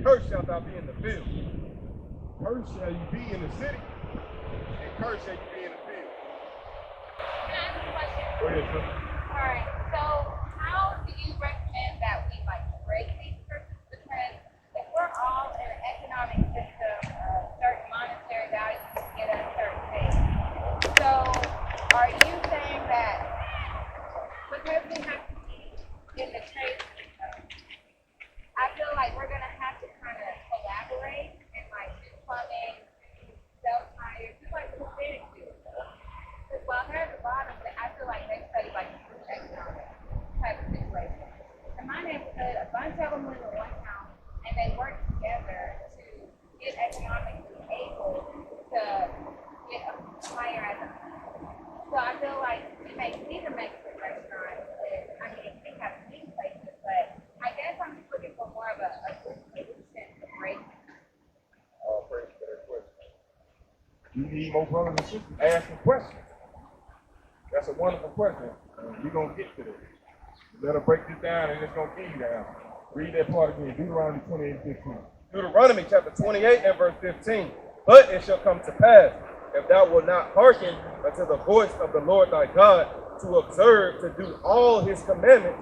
cursed shalt thou be in the field. Cursed shall you be in the city, and cursed shall you be in the field. Can I ask a question? Go ahead, sir. All right. So, how do you recommend that we break these curses? Because if we're all in an economic system of certain monetary values to get us certain things, so are you saying that because we have to be in the trade system, I feel like we're gonna have to kind of collaborate and do plumbing, sell tires, just like the Hispanics do. Because while they're at the bottom, I feel like they study true economic type of situation. In my neighborhood, a bunch of them live in one house, and they work together to get economically able to get a higher as a So I feel like it makes me the Mexican restaurant. I mean, we have many places, but I guess I'm just looking for more of a solution to break. Praise for that question. You need more brothers and sisters asking questions. That's a wonderful question. We're going to get to this. Let her break this down, and it's going to give you the answer. Read that part again, Deuteronomy 28:15. Deuteronomy chapter 28 and verse 15. But it shall come to pass, if thou wilt not hearken unto the voice of the Lord thy God, to observe to do all his commandments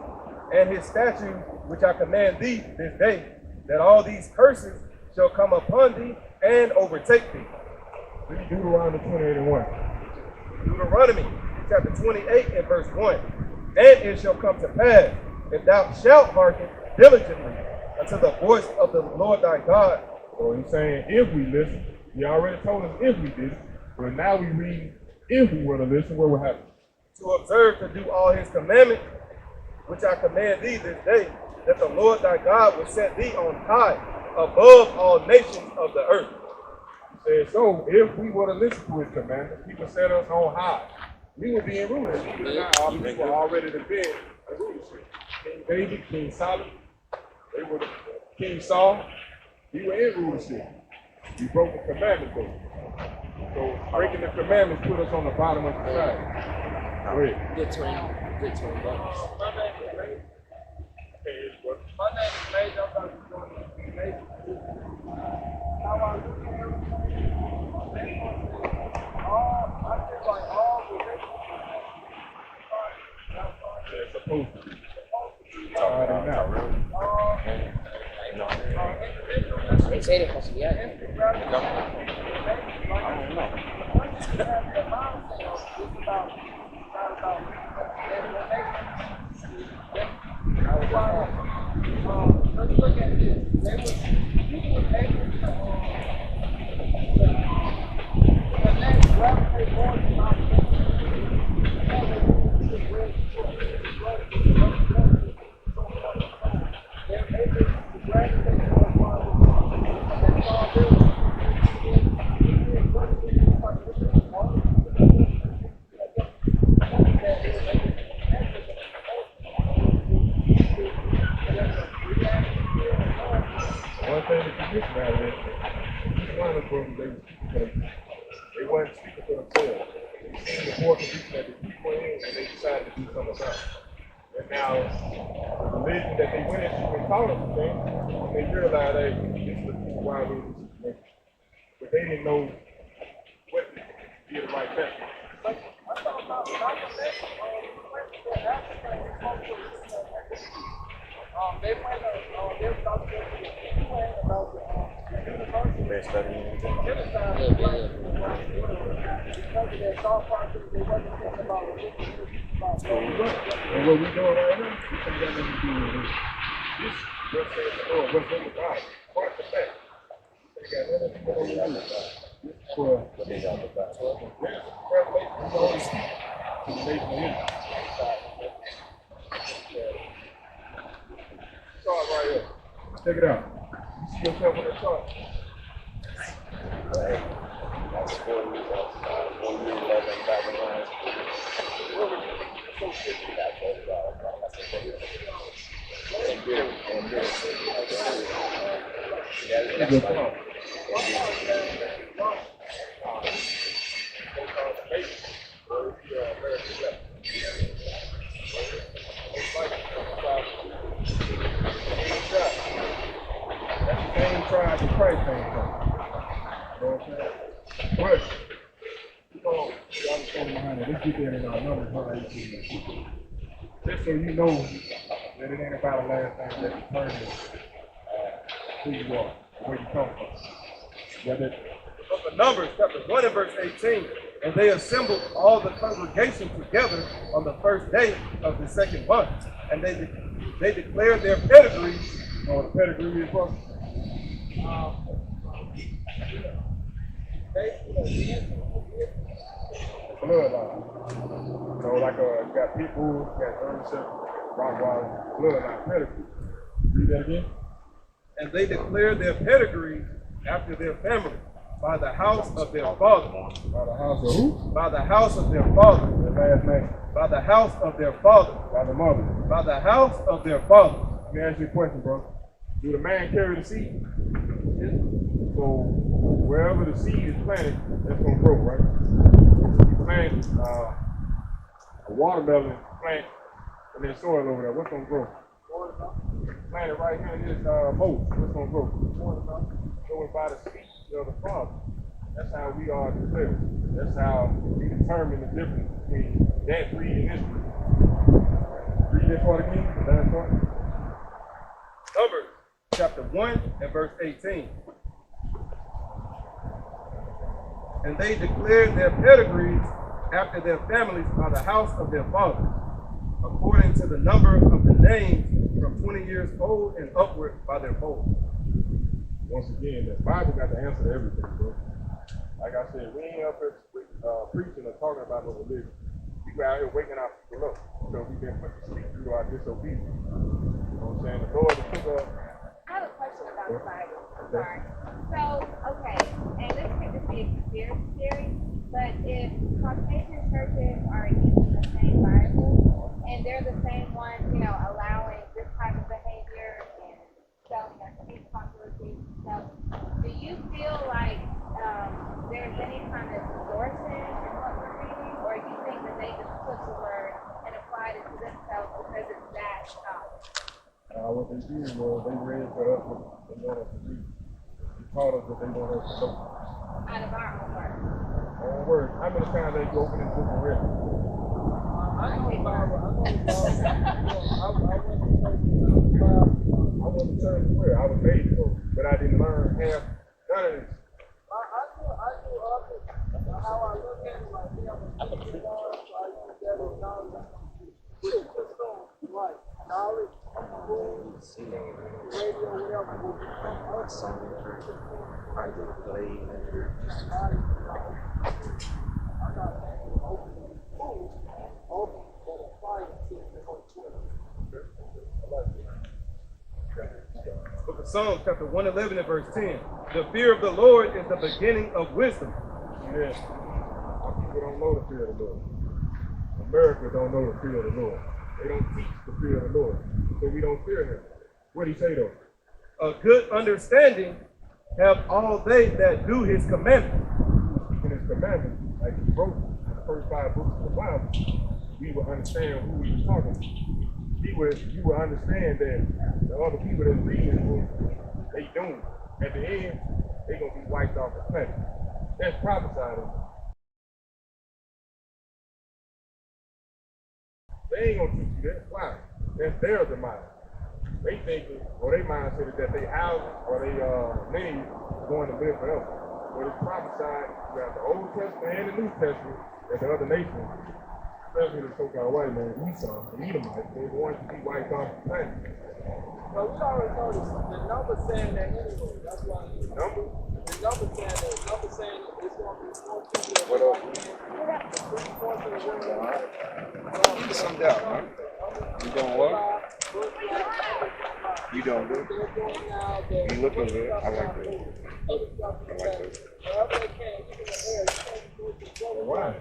and his statutes, which I command thee this day, that all these curses shall come upon thee and overtake thee. Read Deuteronomy 28 and 1. Deuteronomy chapter 28 and verse 1. And it shall come to pass, if thou shalt hearken diligently unto the voice of the Lord thy God. So he's saying, if we listen. He already told us if we did, but now we read, if we were to listen, what will happen? To observe to do all his commandments, which I command thee this day, that the Lord thy God will set thee on high above all nations of the earth. He said, so if we were to listen to his commandments, he would set us on high. We would be in rulership. Our people already been in rulership. King David, King Solomon, they were King Saul, he was in rulership. He broke the commandments though. So breaking the commandments put us on the bottom of society. Go ahead. Good 20 bucks. My name is Ray. My name is Ray. I'm about to join the I feel like all relationships they're supposed to be. They say they're supposed to be out here. I don't know. Let's look at this. People were able to connect, gravitate more to my one thing that you miss about it is one of them they weren't speaking for themselves. They seen the poor condition that the people in and they decided to do something about it. And now the religion that they went into and taught them things, and they realized that this is the reason why we're in this situation. But they didn't know what to be the right message. They went about They're studying anything? And what we're doing right now, we think that nothing to do with this. This what's in the Lord, what's in the Bible. Part the fact. They got nothing to do with this. This is for What they got the Bible? Revelation is only speak to the nation of Israel. Chart right here. Check it out. You see yourself on that chart? Right. That's 4 years, that's 1 year 11 back in line. So shit, you got $30. That's a big and good, and good. Yeah, that's fine. That's the tribes of Christ came from. You know what I'm saying? But, you know, y'all understand behind it. Let's get there in our numbers, how 18. Just so you know that it ain't about the last thing that determines who you are, where you come from. But the Numbers, chapter 1 and verse 18, and they assembled all the congregation together on the first day of the second month, and they declared their pedigrees. You know what a pedigree is, bro? Bloodline. So like you got pit bulls, you got German Shepherds, Rottweilers, bloodline pedigree. Read that again. And they declared their pedigree after their family, by the house of their father. By the house of who? By the house of their father. Their last name. By the house of their father. By the mother. By the house of their father. Let me ask you a question, bro. Do the man carry the seed? So wherever the seed is planted, that's gonna grow, right? If you plant a watermelon plant in their soil over there, what's gonna grow? Plant it right here in this mold, what's gonna grow? Going by the seed of the Father. That's how we are declared. That's how we determine the difference between that breed and this breed. Read that part again, the last part. Numbers chapter 1 and verse 18. And they declared their pedigrees after their families by the house of their fathers, according to the number of the names from 20 years old and upward by their folds. Once again, the Bible got the answer to everything, bro. Like I said, we ain't up here preaching or talking about no religion. We out here waking our people up because we've been put to sleep through our disobedience. You know what I'm saying? The Lord has took up. I have a question about the Bible. I'm sorry. So, okay, and this could just be a conspiracy theory, but if Caucasian churches are using the same Bible and they're the same ones, you know, allowing this type of behavior and selling their hate controversy and stuff, do you feel like there's any kind of distortion in what we're reading, or you think that they just took the word and applied it to themselves because it's that solid? What they did was they read for us what they want us to read. They taught us what they want us to know. Out of our own words. Our own words. How many times they go open this book and read it? I know the Bible. I went to church where I was made to go, but I didn't learn half, none of this. I knew of it. How I look at it, like, yeah, I'm a Christian, so I use that as knowledge. Right. Knowledge, radio, whatever, will become us. I'm not saying open, but apply it to the whole Book of Psalms, chapter 111 and verse 10. The fear of the Lord is the beginning of wisdom. Yes. Our people don't know the fear of the Lord. America don't know the fear of the Lord. They don't teach the fear of the Lord. So we don't fear him. What did he say though? A good understanding have all they that do his commandments. In his commandments, like he wrote the first 5 books of the Bible, we will understand who he was talking to. You will understand that the other people that read this book, they doomed. At the end, they're going to be wiped off the planet. That's prophesied of. They ain't going to teach you that. Why? That's their demise. They thinking, or their mindset is that they houses or they names going to live forever. But it's prophesied throughout the Old Testament and the New Testament that the other nations, especially the so-called white man, Esau, the Edomites, they're going to be wiped off the planet. So we already know the number saying that anyway. That's why the number saying that. The number saying that it's going to be more people. What up? Give me some doubt, huh? You doing what? You doing good? You looking good. I like that. I like that. Why?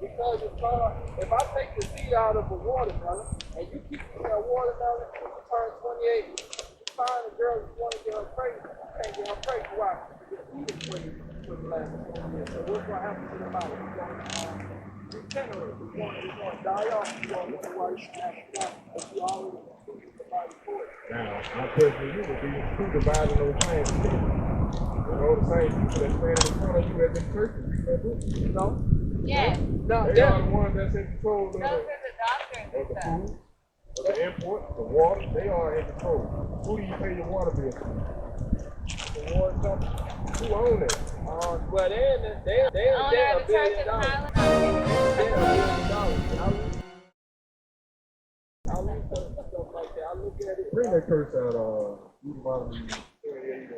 Because it's hard. If I take the seed out of a watermelon and you keep eating that watermelon, you turn 28, you find a girl you want to get her pregnant, you can't get her pregnant. Why? Because you eat pregnant for the last 20 years. So what's going to happen to the body? It's going to regenerate. It's going to die off. You're going to look at why you can have it now, but you already completed the body for it. Now, my question to you would be, who dividing those plans? You know, the same people that stand in front of you at them churches reading that book. You know? Yes. No, They are the ones that's in control of Those are the doctors of and the stuff. food, of the import, the water. They are in control. Who do you pay your water bill to? the water company. Who own it? Well, they Owner of $1 the Church billion. of Highland. They're $1 billion. I look at stuff like that. I look at it. Bring that curse out, Deuteronomy 28.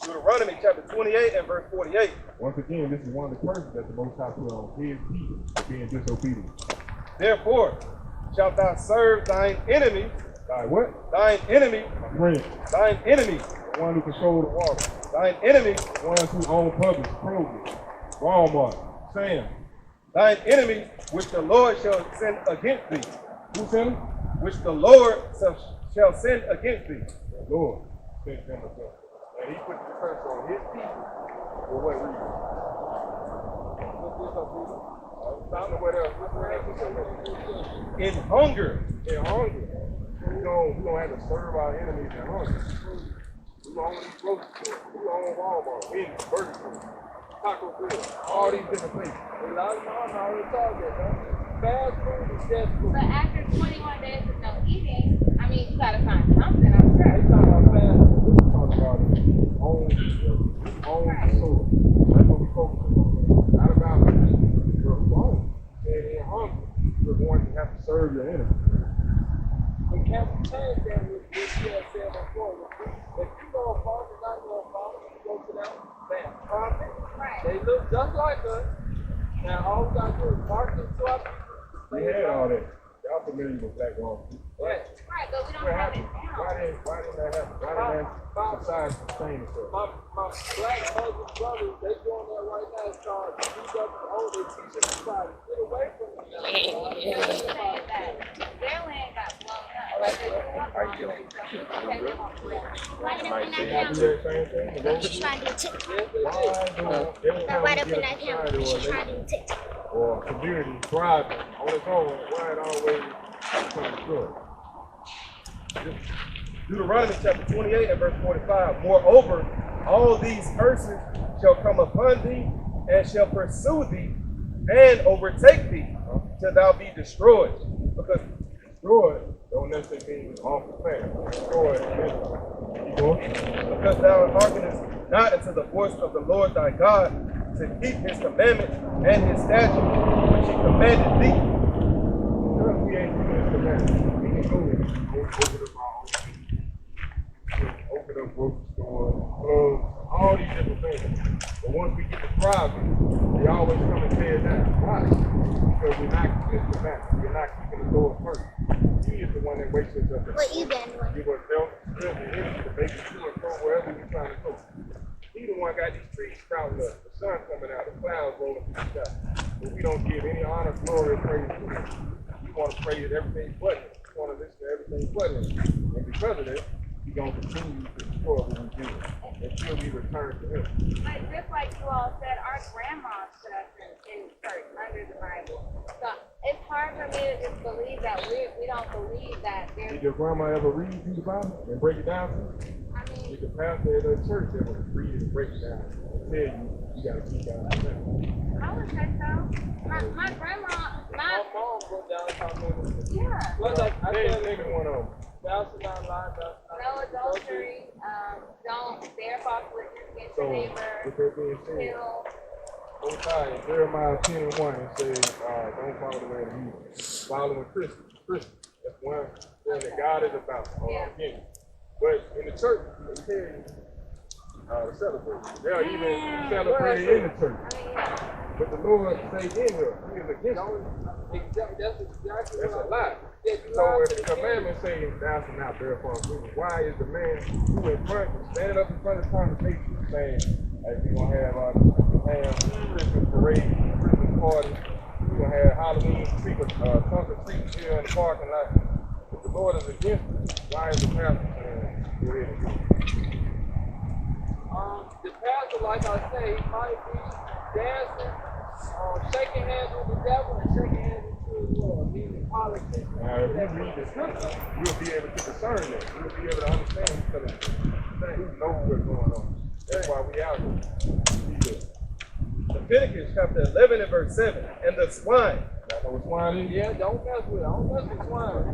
Deuteronomy chapter 28 and verse 48. Once again, this is one of the curses that the Most High put on his people for being disobedient. Therefore shalt thou serve thine enemy, Like what? thine enemy, My friend, thine enemy, the one who controls the water. thine enemy, The ones who own Publix, Kroger, Walmart, Sam. thine enemy, which the Lord shall send against thee, Who sent him? which the Lord shall send against thee. The Lord sent them to them. And he put the curse on his people. For what reason? I don't know what else. In hunger, In hunger. We don't have to serve our enemies in hunger. We own these grocery stores. We own Walmart, Wendy's, Burger King, Taco Bell, all these different places. A lot of them already talk that. Fast food is just food. But after 21 days of no eating, I mean, you gotta find something, I'm They sure. talk about fast food. We talk about own the soul. That's what we focus on. Not about your own. And in hunger, you're going to have to serve your enemy. But can we change that with what you had said before? If you go a farm and not go a farm, you go to them, bam, profit. Right. They look just like us. Now all we gotta do is market to our people. We had all that. Y'all familiar with Black Wall Street, right? Right, but we don't What have it happened? now. Why didn't that happen? Why didn't that society sustain itself? My black Muslim brothers, they doing that right now. It's called TWO. They teaching society. Get away from them now. They're saying that their land got blown up. Like they blew up on them. Okay, they won't do that. Right up in that They do camera. that same thing? The road She trying to do TikTok. Yes, they do. Like right up in that camera. She trying to do TikTok. or community thriving on its own, why it always comes short? Deuteronomy chapter 28 and verse 45. Moreover, all these curses shall come upon thee and shall pursue thee and overtake thee till thou be destroyed. Because Destroyed don't necessarily mean off the planet. Destroyed mentally. Keep going. because thou hearkenest not unto the voice of the Lord thy God, to keep his commandments and his statutes, which he commanded thee. Because we ain't doing this commandment, we can go there and open up our own business. Open up grocery stores, clubs, all these different things. But once we get to thriving, they always come and tear it down. Why? Because we're not keeping this commandment. We're not keeping the Lord first. He is the one that wakes us up. What you been doing? Give us health, strength, and energy to make it to and from wherever we're trying to go. He the one got these trees sprouting up, the sun coming out, the clouds rolling through the sky. But we don't give any honor, glory, or praise to him. We want to praise everything but him. We want to listen to everything but him. And because of that, he's going to continue to destroy what we do until we return to him. But just like you all said, our grandmas put us in church under the Bible. So it's hard for me to just believe that we don't believe that Did there's, your grandma ever read you the Bible and break it down to you? I mean, Did the pastor at the church ever read it and break it down and tell you got to keep God's commandments? I would say so. My grandma, My mom wrote down comments. yeah. Plus, I said, Name one of them. that's not lying. No adultery, don't bear false witness against So, your neighbor, with that being said, kill. Most High in Jeremiah 10 and 1, it says, don't follow the way of the heathen. Following Christians. That's one thing that God is about. Again. But in the church, they tell you to celebrate. They'll even celebrate in the church. I mean, yeah. But the Lord say in here, he is against it. That's exactly That's a what lie. Yeah, you So lied if to the the commandment says thou shalt not bear false witness, why is the man who in front, standing up in front of the congregation saying, hey, we're going to have Christmas parade, Christmas party, we're going to have Halloween trunk or treat here in the parking lot. If the Lord is against it, why is the pastor saying, go ahead and do it? The pastor, like I say, he might be dancing, shaking hands with the devil and shaking hands with Now, if you read the scripture, you'll be able to discern that. You'll be able to understand who's telling you. Who knows what's going on. That's why we out here. Leviticus chapter 11 and verse 7. And the swine. Y'all know what swine is? Yeah, don't mess with it. Don't mess with swine.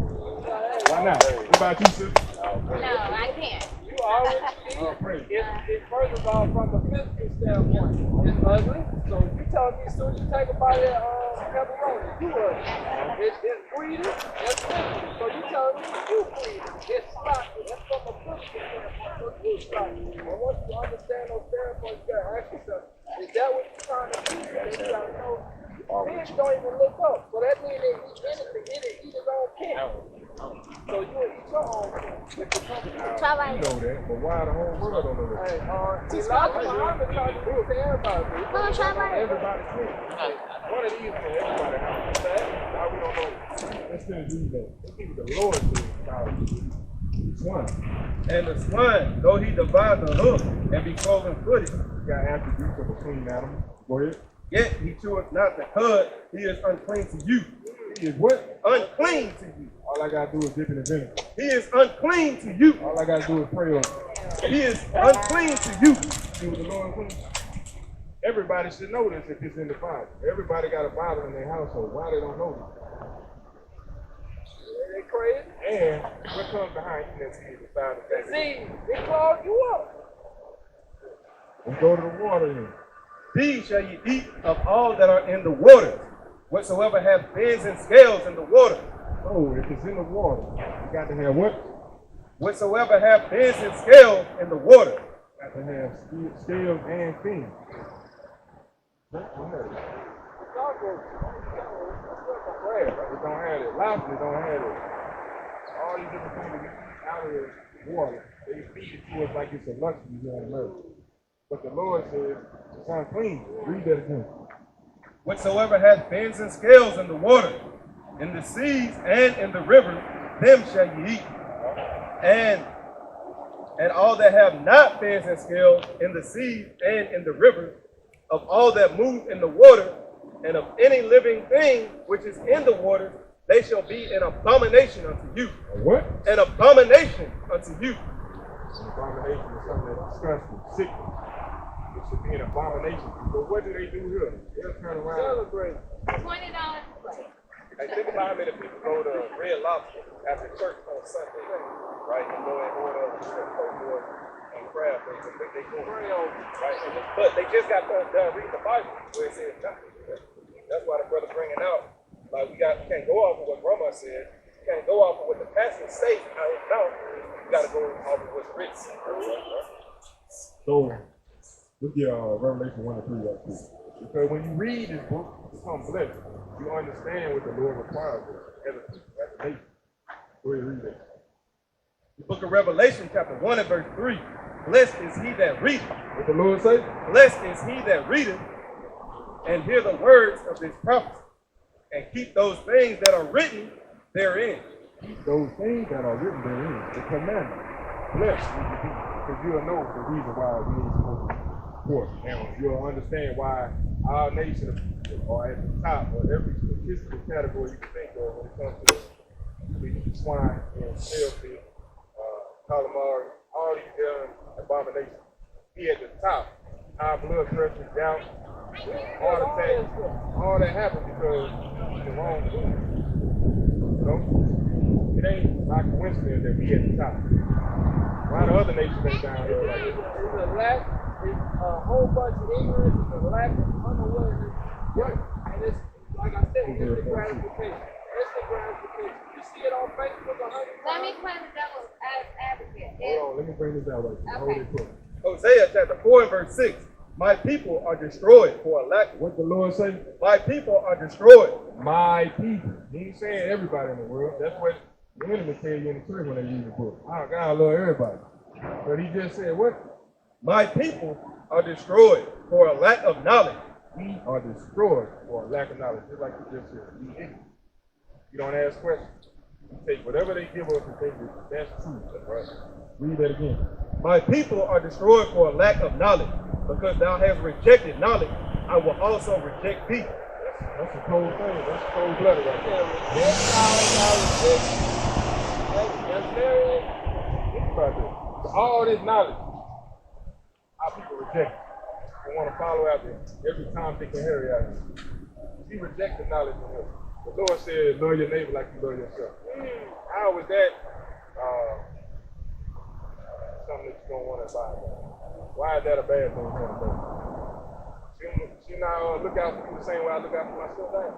Why not? What about you, sister? No, I can't. You already Oh, praise. it's first of all from a physical standpoint. It's ugly. So you tell me as soon as you take a bite of pepperoni, you ugly. It's breeding, it's physical. So you tell me you breeding. It's sloppy. That's from a physical standpoint. So you sloppy. And once you understand those standpoints, you gotta ask yourself, is that what you're trying to do? You gotta know. Fish don't even look up. So that means they eat anything. They eat his own kin. So you will eat your own kin. Try You know that, but why the whole world don't know that? Hey, see, Elijah Muhammad tried to do it to everybody. Come on, try right. Everybody can. One of these for everybody. Why we don't know? Let's finish reading that. Let's keep the Lord says about swine. And the swine, though he divide the hoof and be cloven footed, You got attributes of a clean animal. Go ahead. yet he cheweth not the cud, he is unclean to you. He is what? Unclean to you. All I gotta do is dip in the vinegar. He is unclean to you. All I gotta do is pray on it. He is unclean to you. See what the Lord clean? Everybody should know this if it's in the Bible. Everybody got a Bible in their household. Why they don't know this? They crazy. And what comes behind eating that seed besides the fact that See, they clog you up. let's go to the water then. These shall ye eat of all that are in the waters, whatsoever hath fins and scales in the water. Oh, if it's in the water, you got to have what? Whatsoever hath fins and scales in the water. Got to have scales and fins. Crab, it don't have it. Lobster don't have it. All these different things that we eat out of the water, they feed it to us like it's a luxury here on earth. But the Lord says it's unclean. Read that again. Whatsoever hath fins and scales in the water, in the seas and in the rivers, them shall ye eat. And all that have not fins and scales in the seas and in the rivers, of all that move in the water, and of any living thing which is in the water, they shall be an abomination unto you. A what? An abomination unto you. An abomination is something that's disgusting, sick. It should be an abomination. But what do they do here? They'll turn around. Celebrate. $20 a plate. Hey, think about how many people go to Red Lobster after church on Sunday, right? And go and order shrimp po' boy and crab things and think they doing it, right? But they just got done reading the Bible where it says nothing. That's why the brother bringing out, like we can't go off of what Grandma said. You can't go off of what the pastor says out his mouth. You got to go off of what's written. So, look at Revelation 1 and 3 right here. Because when you read this book, it becomes blessed. You understand what the Lord requires of us as a people, as a nation. Go ahead and read that. The book of Revelation, chapter 1 and verse 3. Blessed is he that readeth. What the Lord say? Blessed is he that readeth and hear the words of this prophecy, and keep those things that are written therein. Keep those things that are written therein, the commandment. Blessed will you be, because you'll know the reason why we ain't supposed to support. And you'll understand why our nation are at the top of every statistical category you can think of when it comes to the swine and shellfish, calamari, all these different abominations. He at the top. High blood pressure, gout, heart attack, all that happened because the wrong food. You know? It ain't by coincidence that we at the top. Why the other nations ain't down here like this? It's a lack, it's a whole bunch of ignorance, it's a lack of unawareness. Right. And it's, like I said, instant gratification. Instant gratification. You see it on Facebook 100 times. Let me play the devil's advocate. Hold on, let me bring this out right here. Hold it quick. Hosea chapter 4 and verse 6. My people are destroyed for a lack. What the Lord say? My people are destroyed. My people. He ain't saying everybody in the world. That's what the enemy tell you in the church when they read the book. Oh, God, I love everybody. But he just said what? My people are destroyed for a lack of knowledge. We are destroyed for a lack of knowledge. Just like you just said. We ignorant. You don't ask questions. You take whatever they give us and think that's true. Right? Read that again. My people are destroyed for a lack of knowledge. Because thou hast rejected knowledge, I will also reject thee. That's That's a cold thing. That's cold-blooded right there. That's very Think about this. So all this knowledge, our people reject it. They want to follow after every time they can hurry out here. We reject the knowledge of him. The Lord said, love your neighbor like you love yourself. How is that something that you don't want to abide by? Why is that a bad thing for him? She not look out for you the same way I look out for myself.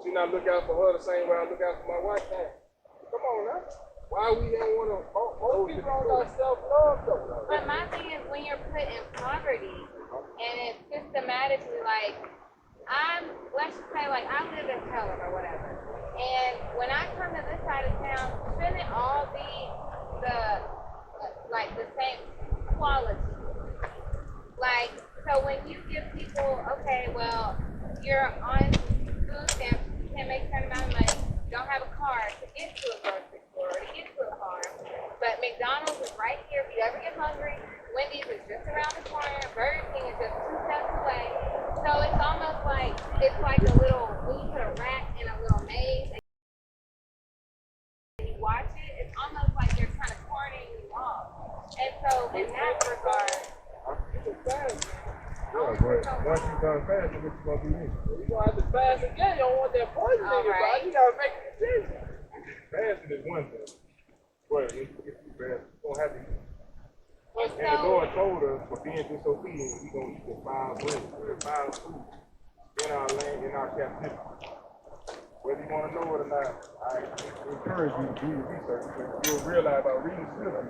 She not look out for her the same way I look out for my wife. Come on now. Why we don't want to? Most people don't got self-love though. But my thing is when you're put in poverty and it's systematically like, let's just say like I live in Pelham or whatever. And when I come to this side of town, shouldn't it all be the same quality? Like, so when you give people, okay, well, you're on food stamps, you can't make a certain amount of money, you don't have a car to get to a grocery store or to get to a farm, but McDonald's is right here if you ever get hungry, Wendy's is just around the corner, Burger King is just 2 steps away. So it's almost like, it's like a little, when you put a rat in a little maze and you watch it, it's almost like they're kind of cornering you off. And so in that regard, Yeah, but once you done fasting, what you gonna do then? You gonna have to fast again. You don't want that poison in your body. You gotta make a decision. Fasting is one thing. But if you fast, you don't have to eat. and And the so, Lord told us for being disobedient, we gonna eat the foul bread, the foul food in our land, in our captivity. Whether you want to know it or not, I encourage you to do your research because you'll realize by reading scripture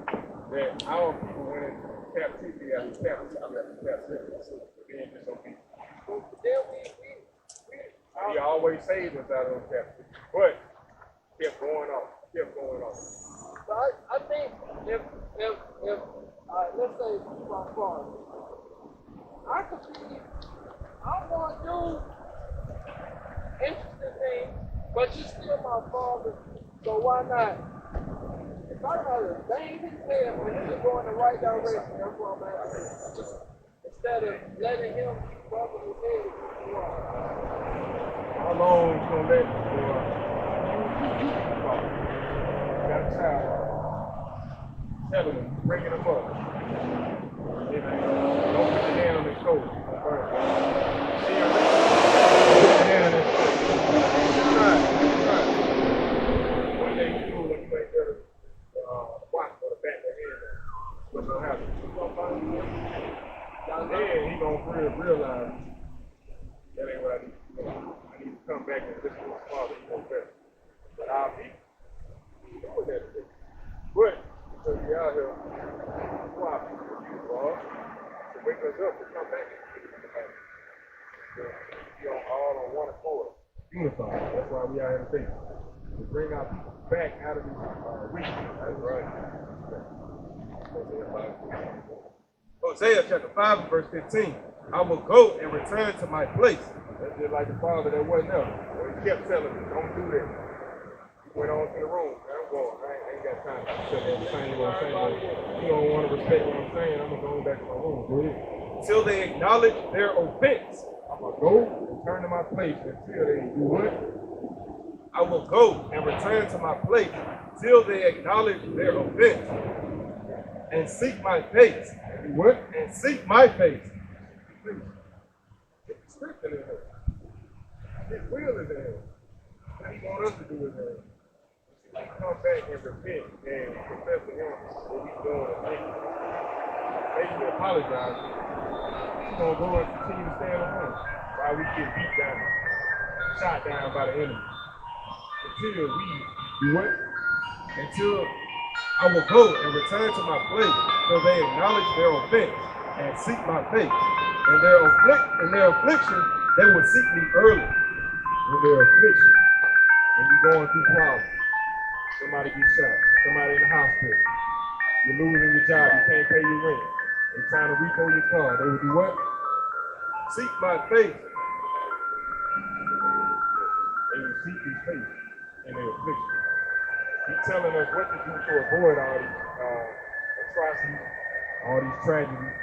that our people went into captivity after captivity after captivity for being disobedient. Then He always saved us out of those captivity, but kept going on. So I think if let's say my father, I want to do interesting things, but you're still my father, so why not? If I gotta bang his head when he's going the right direction, that's what I'm asking. Instead of letting him bump his head against the wall. How long you gonna let got a child, telling him, bringing him up. Don't put your hand on his shoulder. See him? Put your hand on his shoulder. Right. One day you do when you ain't there to watch for the back of the head. What's gonna happen? Then he gonna realize that ain't what I need to do. I need to come back and listen to his father. He knows better. But our people, we doing that today. But because we out here, our people to wake us up to come back and be all on one accord. Unified. That's why we out here today. To bring our people back out of this weakness. That's right. Hosea chapter 5 and verse 15. I will go and return to my place. That's just like the father that wasn't there. He kept telling me, don't do that. He went on to the room. I'm going. I ain't got time to tell you the same what I'm saying. You don't want to respect what I'm saying. I'm going to go back to my room. Go ahead. Till they acknowledge their offense. I'm going to go and return to my place until they do what? I will go and return to my place till they acknowledge their offense and seek my face. And what? And seek my face. Get the strength in him. His will is in him. What he wants us to do is that we come back and repent and confess to him what he's doing and basically apologize. He's going to go and continue to stand alone while we get beat down, shot down by the enemy. Until we do what? Until I will go and return to my place till they acknowledge their offense and seek my face. And in their affliction, they will seek me early. In their affliction, when you're going through problems, somebody gets shot, somebody in the hospital, you're losing your job, you can't pay your rent, they're trying to repo your car, they will do what? Seek my face. They will seek his face in their affliction. He's telling us what to do to avoid all these atrocities, all these tragedies.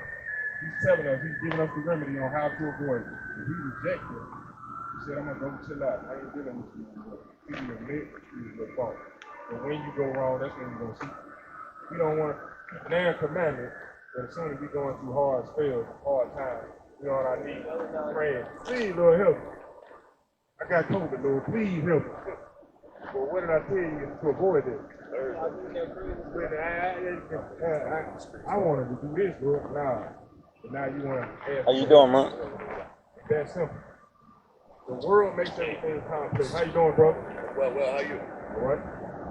He's telling us, he's giving us the remedy on how to avoid it. If we reject it, said, I'm gonna go chill out. I ain't dealing with you anymore. You admit it's your fault. And when you go wrong, that's when you're gonna see. We don't want to keep the commandment, but as soon as we going through hard spells, hard times, you know what I need? Praying. Please, Lord, help me. I got COVID, Lord. Please help me. Well, what did I tell you to avoid this? I wanted to do this, Lord. Nah. But now you want to ask. How you doing, man? That's simple. The world makes everything complex. How you doing, bro? Well, how you? All right.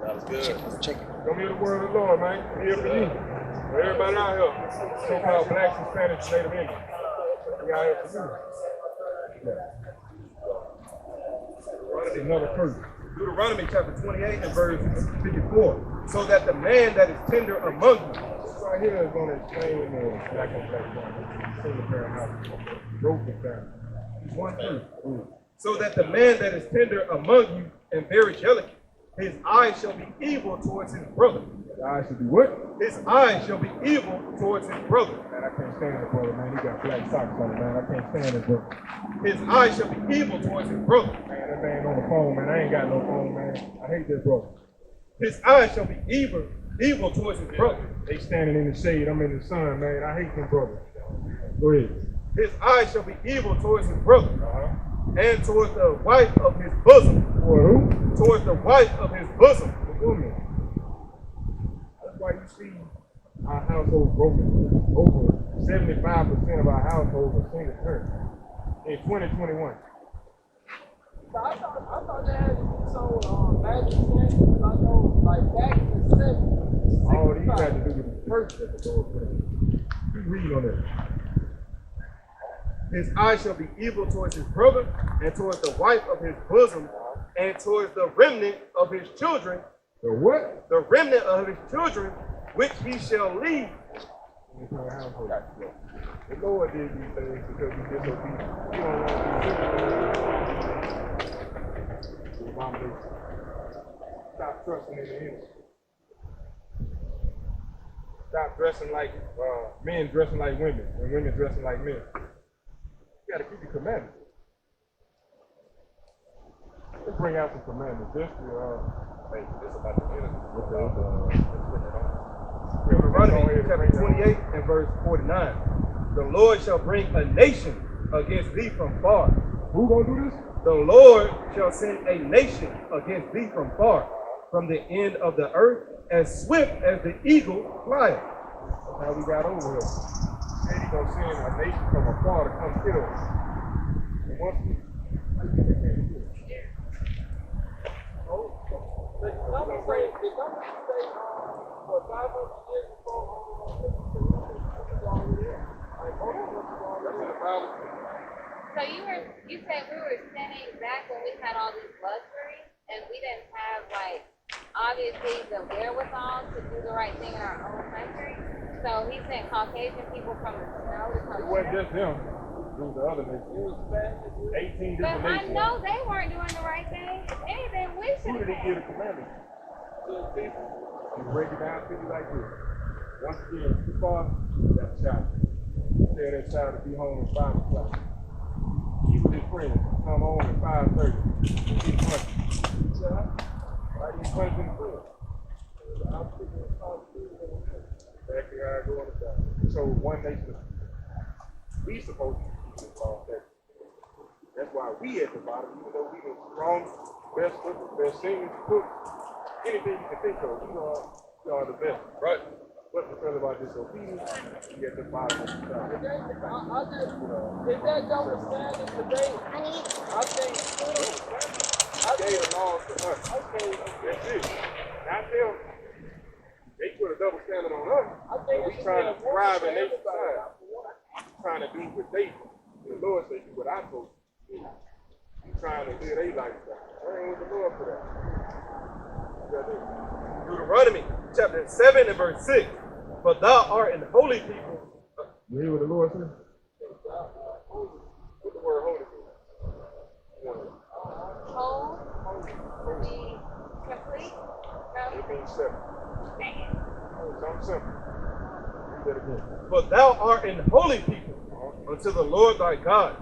That's good. Don't be the word of the Lord, man. I'm here for you. For everybody out here, so-called blacks, Hispanics, Native Indians. We out here for you. Yeah. Another person. Deuteronomy chapter 28 and verse 54. So that the man that is tender among you. This right here is going to explain black on black, single parent house, broken family. It's one thing. So that the man that is tender among you and very delicate, his eyes shall be evil towards his brother. His eyes should be what? His eyes shall be evil towards his brother. Man, I can't stand that brother, man. He got black socks on it, man. I can't stand that brother. His eyes shall be evil towards his brother. Man, that man on the phone, man. I ain't got no phone, man. I hate that brother. His eyes shall be evil towards his brother. They standing in the shade, I'm in the sun, man. I hate them brothers. Go ahead. His eyes shall be evil towards his brother. And towards the wife of his bosom. Toward who? Towards the wife of his bosom. The woman. That's why you see our household broken. Over 75% of our households are single parents in 2021. I thought they had to do some magic things. I know, like back in the 70s. All these had to do with the church that the Lord put in. You read on that. His eyes shall be evil towards his brother, and towards the wife of his bosom, and towards the remnant of his children. The what? The remnant of his children, which he shall leave. The Lord did these things because we disobedient. You don't want to be Stop trusting in the enemy. Stop dressing like men dressing like women, and women dressing like men. You gotta keep your commandments. Let's bring out some commandments. Just to, this about the enemy. Deuteronomy chapter 28 and verse 49. The Lord shall bring a nation against thee from far. Who gonna do this? The Lord shall send a nation against thee from far, from the end of the earth, as swift as the eagle flieth. That's how we got over here. He said he's gonna send a nation from afar to come kill us. And once we The numbers say for 500 years before So you said we were sinning back when we had all these luxuries and we didn't have like obviously the wherewithal to do the right thing in our own country. So he sent Caucasian people from the snow to come. it wasn't just them. It was the other nations. 18 But different I nations. know they weren't doing the right thing. If anything, we should Who have did he give the been. commandments? To the people. You break it down to you like this. Once again, too far, that's a child. Tell that child to be home at 5 o'clock. He with his friends come home at 5:30. Get punched. Why do you punch in the foot? Exactly how I go on the side. So one nation, we supposed to keep this law. That's why we at the bottom, even though we the strongest, best cookers, best singers, cook, anything you can think of, we are the best, right? But because of our disobedience, we at the bottom of the side. Is that double standard today? I think They are laws to us. Okay. That's it. Not them. They put a double standard on us. We trying to thrive in their society. Trying to do what they do. The Lord said, do what I told you to do. You trying to live their lifestyle. I ain't with the Lord for that. Deuteronomy chapter 7 and verse 6. For thou art an holy people. You hear what the Lord said? What the word holy means? Whole, to be complete. No, It means separate. dang it. Something simple. Read that again. For thou art an holy people unto the Lord thy God.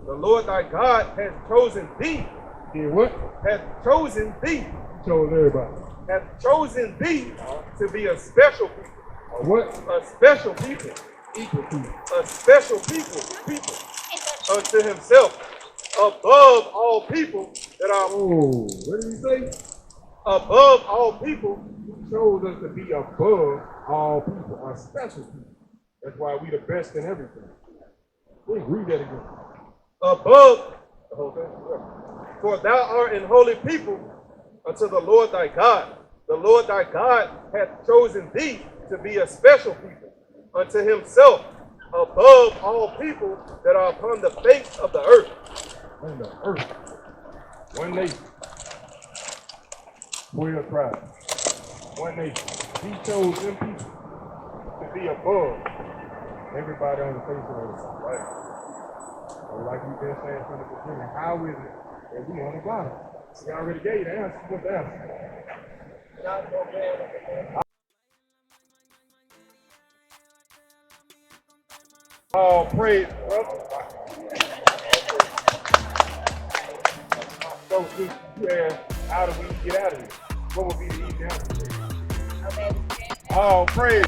The Lord thy God has chosen thee. Did what? Has chosen thee. Chose everybody. Has chosen thee to be a special people. Or what? A special people. Equal people. A special people unto himself, above all people that are Oh, what did he say? above all people. He chose us to be above all people, a special people. That's why we the best in everything. We'll read that again. Above the whole thing. For thou art an holy people unto the Lord thy God. The Lord thy God hath chosen thee to be a special people unto himself, above all people that are upon the face of the earth. On the earth. One nation. 12 tribes. One nation. He chose them people to be above everybody on the face of the earth. Right? So like we've been saying from the beginning, how is it that we on the bottom? We already gave you the answer. What's the answer? All praise, brother. So since you asked, how do we get out of here? What would be the easy answer? All praise.